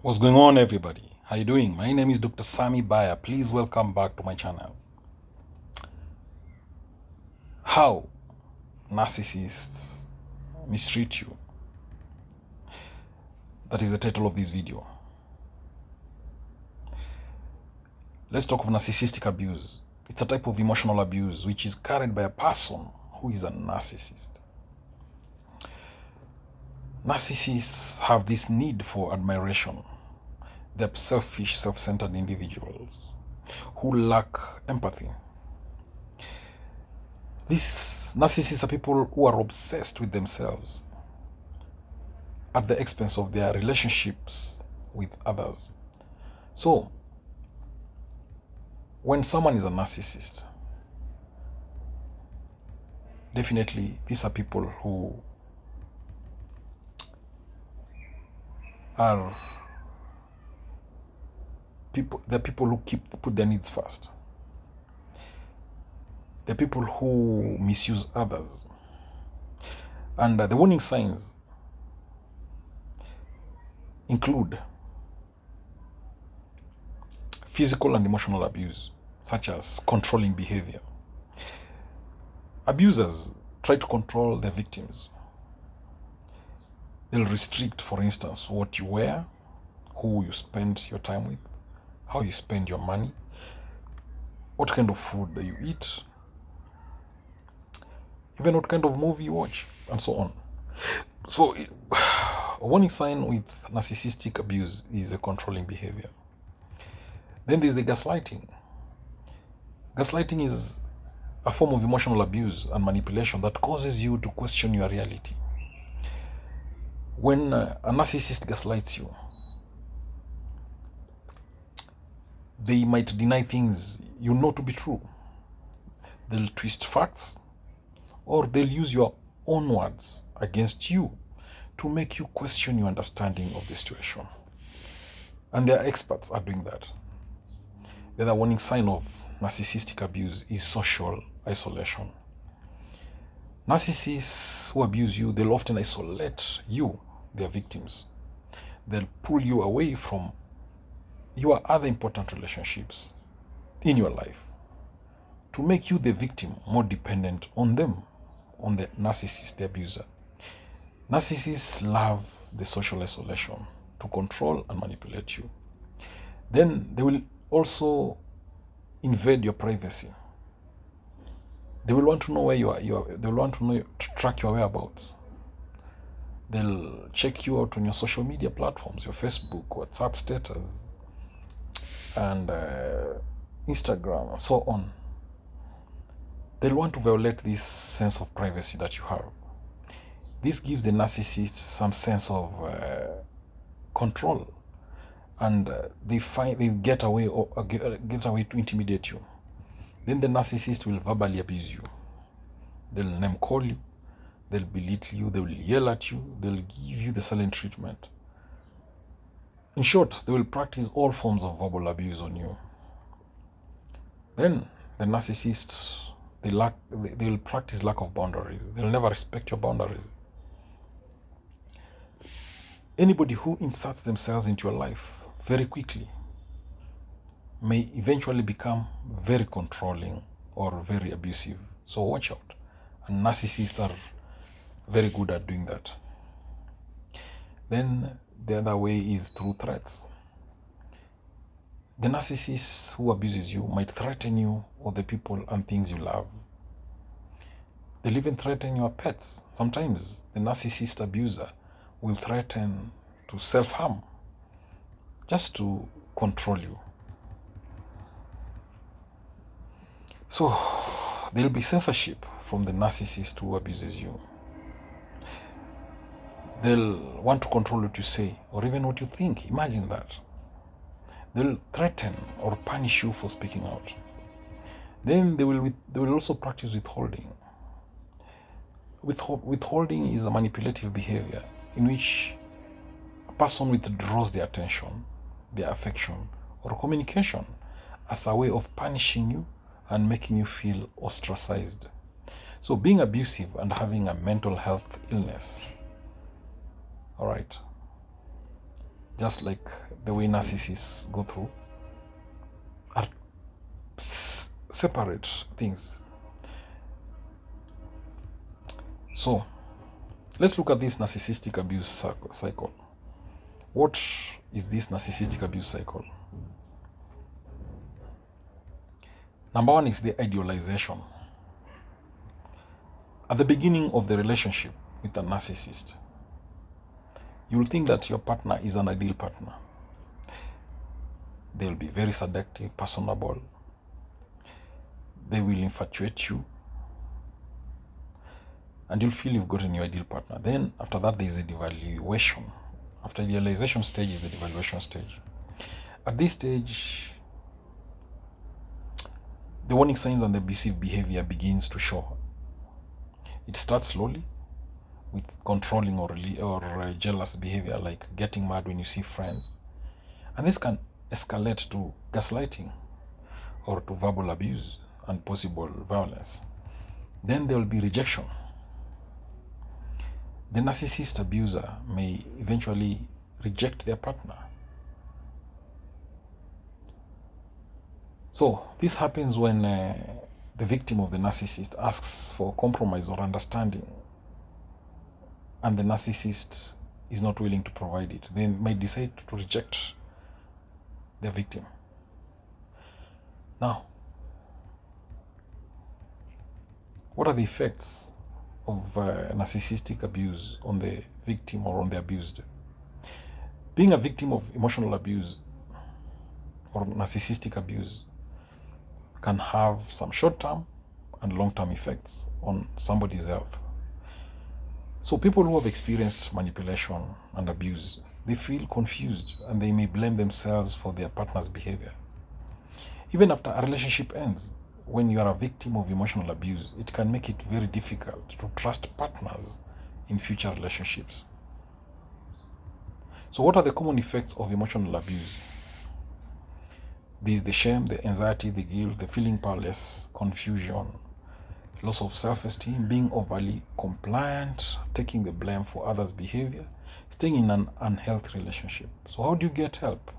What's going on, everybody? How you doing? My name is Dr. Baya. Please welcome back to my channel. How narcissists mistreat you. That is the title of this video. Let's talk of narcissistic abuse. It's a type of emotional abuse which is carried by a person who is a narcissist. Narcissists have this need for admiration. They're selfish, self-centered individuals who lack empathy. These narcissists are people who are obsessed with themselves at the expense of their relationships with others. So, when someone is a narcissist, definitely these are people who are they're people who put their needs first. They're people who misuse others. And the warning signs include physical and emotional abuse, such as controlling behavior. Abusers try to control their victims. They'll restrict, for instance, what you wear, who you spend your time with, how you spend your money, what kind of food that you eat, even what kind of movie you watch, and so on. So, a warning sign with narcissistic abuse is a controlling behavior. Then there's the gaslighting. Gaslighting is a form of emotional abuse and manipulation that causes you to question your reality. When a narcissist gaslights you, they might deny things you know to be true. They'll twist facts, or they'll use your own words against you to make you question your understanding of the situation. And their experts are doing that. The other warning sign of narcissistic abuse is social isolation. Narcissists who abuse you, they'll often isolate you, their victims. They'll pull you away from your other important relationships in your life to make you, the victim, more dependent on them, on the narcissist, the abuser. Narcissists love the social isolation to control and manipulate you. Then they will also invade your privacy. They will want to know where you are. They will want to know, to track your whereabouts. They'll check you out on your social media platforms, your Facebook, WhatsApp status, and Instagram, and so on. They'll want to violate this sense of privacy that you have. This gives the narcissist some sense of control, and they get away to intimidate you. Then the narcissist will verbally abuse you. They'll name call you, they'll belittle you, they'll yell at you, they'll give you the silent treatment. In short, they will practice all forms of verbal abuse on you. Then the narcissist, they will practice lack of boundaries. They'll never respect your boundaries. Anybody who inserts themselves into your life very quickly may eventually become very controlling or very abusive. So watch out. And narcissists are very good at doing that. Then the other way is through threats. The narcissist who abuses you might threaten you or the people and things you love. They'll even threaten your pets. Sometimes the narcissist abuser will threaten to self-harm just to control you. So there'll be censorship from the narcissist who abuses you. They'll want to control what you say or even what you think. Imagine that. They'll threaten or punish you for speaking out. Then they will also practice withholding. Withholding is a manipulative behavior in which a person withdraws their attention, their affection, or communication as a way of punishing you and making you feel ostracized. So being abusive and having a mental health illness, all right, just like the way narcissists go through, are separate things. So let's look at this narcissistic abuse cycle. What is this narcissistic abuse cycle? Number one is the idealization. At the beginning of the relationship with a narcissist, you will think that your partner is an ideal partner. They will be very seductive, personable. They will infatuate you. And you'll feel you've gotten your ideal partner. Then after that, there is a devaluation. After the idealization stage is the devaluation stage. At this stage, the warning signs and the abusive behavior begins to show. It starts slowly with controlling or jealous behavior, like getting mad when you see friends. And this can escalate to gaslighting or to verbal abuse and possible violence. Then there will be rejection. The narcissist abuser may eventually reject their partner. So this happens when the victim of the narcissist asks for compromise or understanding, and the narcissist is not willing to provide it. They may decide to reject their victim. Now, what are the effects of narcissistic abuse on the victim or on the abused? Being a victim of emotional abuse or narcissistic abuse can have some short-term and long-term effects on somebody's health. So people who have experienced manipulation and abuse, they feel confused and they may blame themselves for their partner's behavior. Even after a relationship ends, when you are a victim of emotional abuse, it can make it very difficult to trust partners in future relationships. So what are the common effects of emotional abuse? There is the shame, the anxiety, the guilt, the feeling powerless, confusion, loss of self-esteem, being overly compliant, taking the blame for others' behavior, staying in an unhealthy relationship. So how do you get help?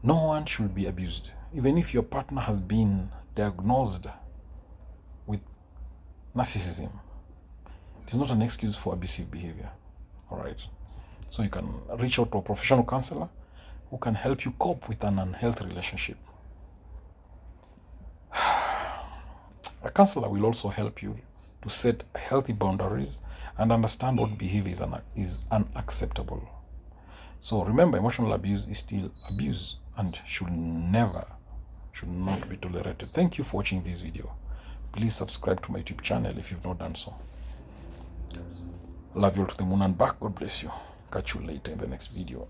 No one should be abused. Even if your partner has been diagnosed with narcissism, it is not an excuse for abusive behavior. All right. So you can reach out to a professional counselor who can help you cope with an unhealthy relationship. A counselor will also help you to set healthy boundaries and understand what behavior is unacceptable. So remember, emotional abuse is still abuse and should not be tolerated. Thank you for watching this video. Please subscribe to my YouTube channel if you've not done so. Love you all to the moon and back. God bless you. Catch you later in the next video.